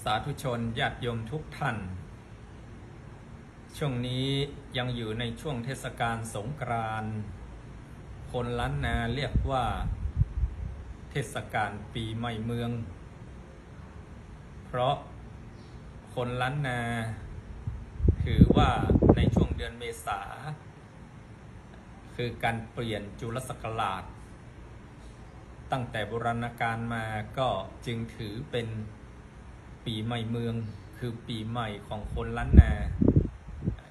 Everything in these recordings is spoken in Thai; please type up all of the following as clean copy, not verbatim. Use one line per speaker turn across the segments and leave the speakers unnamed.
สาธุชนญาติโยมทุกท่านช่วงนี้ยังอยู่ในช่วงเทศกาลสงกรานต์คนล้านนาเรียกว่าเทศกาลปีใหม่เมืองเพราะคนล้านนาถือว่าในช่วงเดือนเมษาคือการเปลี่ยนจุลศักราชตั้งแต่โบราณกาลมาก็จึงถือเป็นปีใหม่เมืองคือปีใหม่ของคนล้านนา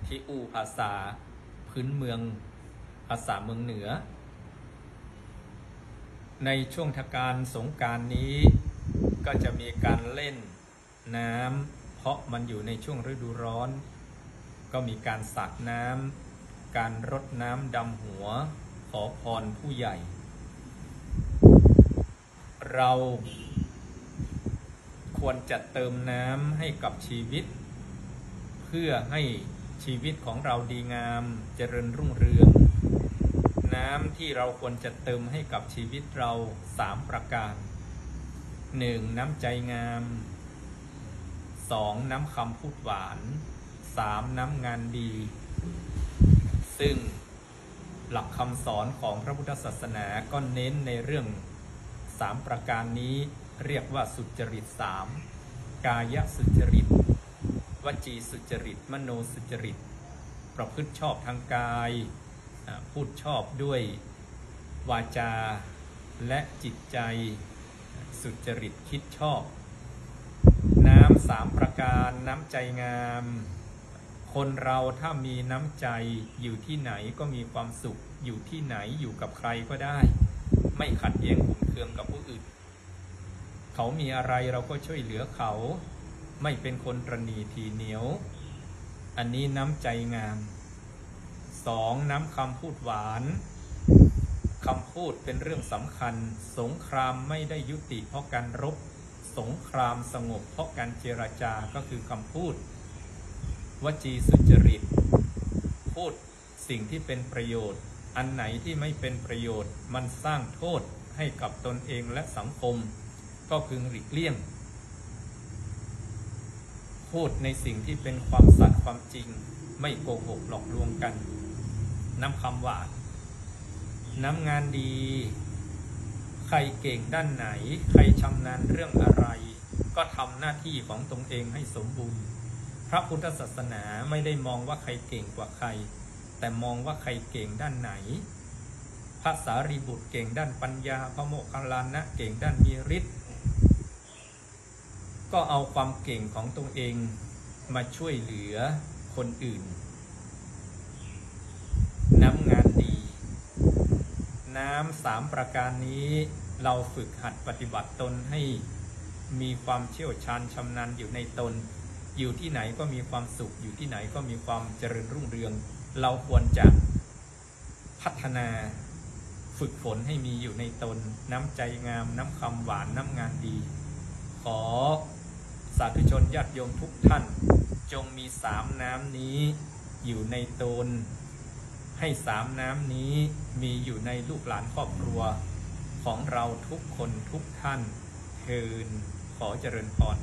ที่อู้ภาษาพื้นเมืองภาษาเมืองเหนือในช่วงเทศกาลสงกรานต์นี้ก็จะมีการเล่นน้ำเพราะมันอยู่ในช่วงฤดูร้อนก็มีการสาดน้ำการรดน้ำดำหัวขอพรผู้ใหญ่เราควรจะเติมน้ำให้กับชีวิตเพื่อให้ชีวิตของเราดีงามเจริญรุ่งเรืองน้ำที่เราควรจะเติมให้กับชีวิตเรา3ประการ 1. น้ำใจงาม 2. น้ำคำพูดหวาน 3. น้ำงานดีซึ่งหลักคำสอนของพระพุทธศาสนาก็เน้นในเรื่อง3ประการนี้เรียกว่าสุจริต3กายสุจริตวจีสุจริตมโนสุจริตประพฤติชอบทางกายพูดชอบด้วยวาจาและจิตใจสุจริตคิดชอบน้ำ3ประการน้ำใจงามคนเราถ้ามีน้ำใจอยู่ที่ไหนก็มีความสุขอยู่ที่ไหนอยู่กับใครก็ได้ไม่ขัดแย้งขุ่นเคืองกับผู้อื่นเขามีอะไรเราก็ช่วยเหลือเขาไม่เป็นคนตระหนี่ทีเหนียวอันนี้น้ำใจงาม 2. น้ำคำพูดหวานคำพูดเป็นเรื่องสำคัญสงครามไม่ได้ยุติเพราะการรบสงครามสงบเพราะการเจรจาก็คือคำพูดวจีสุจริตพูดสิ่งที่เป็นประโยชน์อันไหนที่ไม่เป็นประโยชน์มันสร้างโทษให้กับตนเองและสังคมก็คือหลีกเลี่ยงพูดในสิ่งที่เป็นความสัตย์ความจริงไม่โกหกหลอกลวงกันน้ำคำหวานน้ำงานดีใครเก่งด้านไหนใครชำนาญเรื่องอะไรก็ทำหน้าที่ของตนเองให้สมบูรณ์พระพุทธศาสนาไม่ได้มองว่าใครเก่งกว่าใครแต่มองว่าใครเก่งด้านไหนพระสารีบุตรเก่งด้านปัญญาพระโมคคัลลานะเก่งด้านมีฤทธิ์ก็เอาความเก่งของตัวเองมาช่วยเหลือคนอื่นน้ำงานดีน้ำ3ประการนี้เราฝึกหัดปฏิบัติตนให้มีความเชี่ยวชาญชำนาญอยู่ในตนอยู่ที่ไหนก็มีความสุขอยู่ที่ไหนก็มีความเจริญรุ่งเรืองเราควรจะพัฒนาฝึกฝนให้มีอยู่ในตนน้ำใจงามน้ำคำหวานน้ำงานดีขอสาธุชนญาติโยมทุกท่านจงมี3น้ำนี้อยู่ในตนให้3น้ำนี้มีอยู่ในลูกหลานครอบครัวของเราทุกคนทุกท่านเทินขอเจริญพร